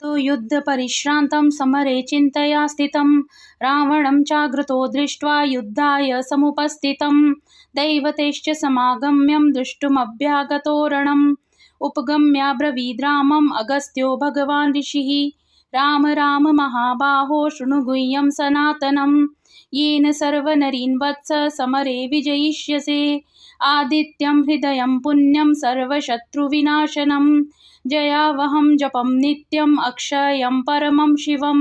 तो युद्धपरिश्रान्तं समरे चिन्तया स्थितं रावणं चाग्रतो दृष्ट्वा युद्धाय समुपस्थितं दैवतेश्च समागम्यं द्रष्टुमभ्यागतो रणम् उपगम्याब्रवीद् रामम् अगस्त्यो भगवान् ऋषिः राम राम महाबाहो शृणु गुह्यं सनातनं येन सर्वनरीन् वत्स समरे विजयिष्यसे आदित्यं हृदयं पुण्यं सर्वशत्रुविनाशनं जयावहं जपं नित्यम् अक्षयं परमं शिवं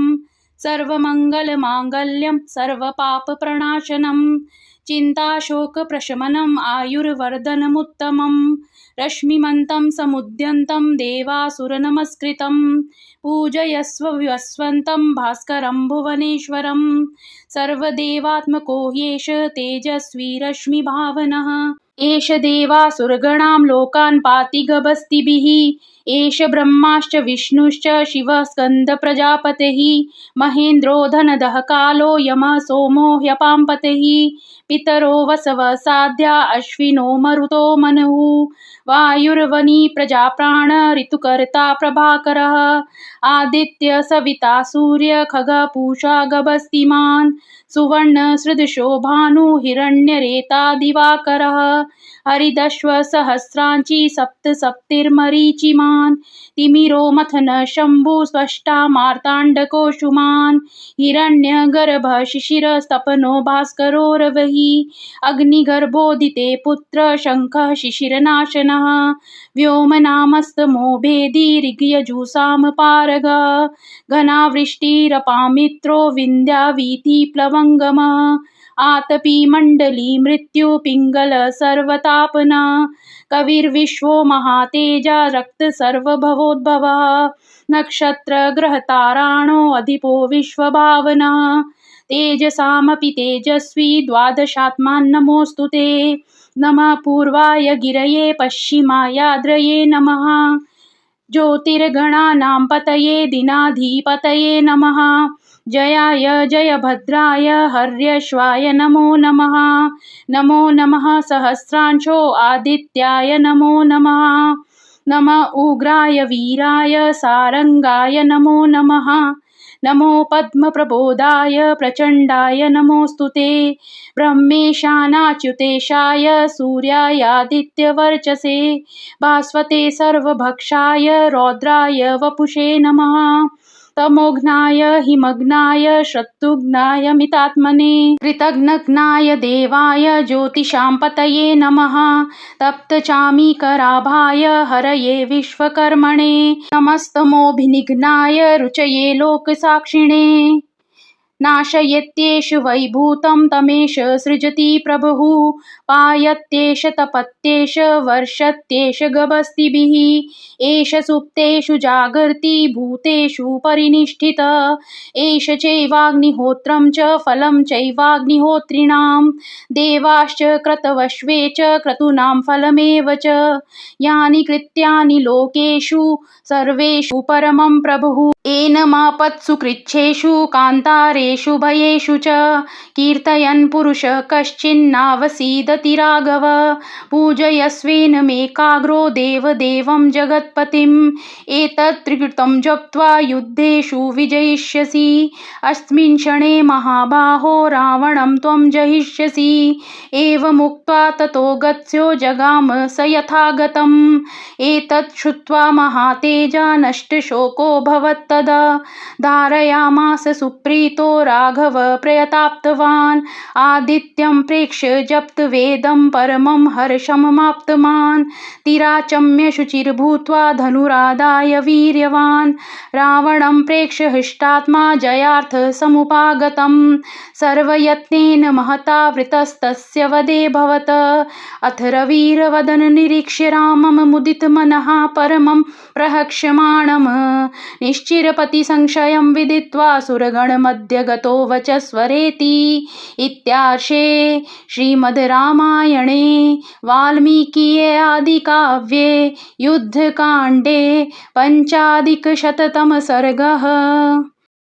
सर्वमङ्गलमाङ्गल्यं सर्वपापप्रणाशनं चिन्ताशोकप्रशमनम् आयुर्वर्धनमुत्तमं रश्मिमन्तं समुद्यन्तं देवासुरनमस्कृतं पूजयस्व विवस्वन्तं भास्करं भुवनेश्वरं सर्वदेवात्मको ह्येष तेजस्वी रश्मिभावनः एष देवासुरगणां लोकान् पाति गभस्तिभिः एष ब्रह्माश्च विष्णुश्च शिवः स्कन्दप्रजापतिः महेन्द्रो धनदः कालो यमः सोमो ह्यपाम्पतिः पितरो वसवः साध्या अश्विनो मरुतो मनुः वायुर्वनी प्रजाप्राण ऋतुकर्ता प्रभाकरः आदित्य सविता सूर्य खगः पूषा गभस्तिमान् सुवर्ण सृदशो भानु हिरण्यरेता दिवाकरः हरिदश्व सहस्रांची सप्त सप्तिर्मरीचिमान् तिमिरो मथन शम्भु स्पष्टा मार्ताण्डकोशुमान् हिरण्यगर्भः शिशिरस्तपनो भास्करो रविः अग्निगर्भोदिते पुत्र शङ्खः शिशिरनाशनः व्योमनामस्तमो भेदी ऋग्यजुषां पारगः घनावृष्टिरपामित्रो विन्ध्यावीथिप्लवङ्गमः आतपी मण्डली मृत्यु पिङ्गल सर्वतापना कविर्विश्वो महातेजा रक्त सर्वभवोद्भवः नक्षत्र ग्रहताराणो अधिपो विश्वभावनः तेजसामपि तेजस्वी द्वादशात्मान् नमोऽस्तु ते नमः पूर्वाय गिरये पश्चिमायाद्रये नमः ज्योतिर्गणानां पतये दिनाधिपतये नमः जयाय जयभद्राय हर्यश्वाय नमो नमः नमो नमः सहस्रांशो आदित्याय नमो नमः नमः उग्राय वीराय सारंगाय नमो नमः नमो पद्मप्रबोधाय प्रचण्डाय नमोऽस्तु ते ब्रह्मेशानाच्युतेशाय सूर्यायादित्यवर्चसे भास्वते सर्वभक्षाय रौद्राय वपुषे नमः तमोघ्नाय हिमग्नाय शत्रुघ्नाय मितात्मने कृतघ्नघ्नाय देवाय ज्योतिषां पतये नमः तप्तचामीकराभाय हरये विश्वकर्मणे नमस्तमोभिनिघ्नाय रुचये लोकसाक्षिणे नाशयत्येष वैभूतं तमेष सृजति प्रभुः पायत्येष तपत्येष वर्षत्येष गभस्तिभिः एष सुप्तेषु जागर्ति भूतेषु परिनिष्ठित एष चैवाग्निहोत्रं च फलं चैवाग्निहोत्रिणां देवाश्च क्रतवश्वे च क्रतूनां फलमेव च यानि कृत्यानि लोकेषु सर्वेषु परमं प्रभुः एनमापत्सु कृच्छ्रेषु कान्तारेषु भयेषु च कीर्तयन् पुरुषः कश्चिन्नावसीदति राघव पूजयस्वेनमेकाग्रो देवदेवं जगत्पतिम् एतत् त्रिकृतं जप्त्वा युद्धेषु विजयिष्यसि अस्मिन् क्षणे महाबाहो रावणं त्वं जहिष्यसि एवमुक्त्वा ततो गत्स्यो जगाम स यथागतम् एतत् श्रुत्वा महातेजा नष्टशोको भवत्तदा धारयामास सुप्रीतो राघव प्रयताप्तवान् आदित्यं प्रेक्ष्य जप्तवेदं परमं हर्षममाप्तवान् तिराचम्य शुचिर्भूत्वा धनुरादाय वीर्यवान् रावणं प्रेक्ष्य हृष्टात्मा जयार्थ समुपागतं सर्वयत्नेन महता वृतस्तस्य वदे भवत अथ रवीरवदन निरीक्ष्य रामं मुदितमनः परमं प्रहक्ष्यमाणं निश्चिरपति संशयं विदित्वा सुरगणमध्ये गतो वचस्वरेति इत्यार्षे श्रीमद् रामायणे वाल्मीकीये आदिकाव्ये युद्धकाण्डे 5,000 सर्गः।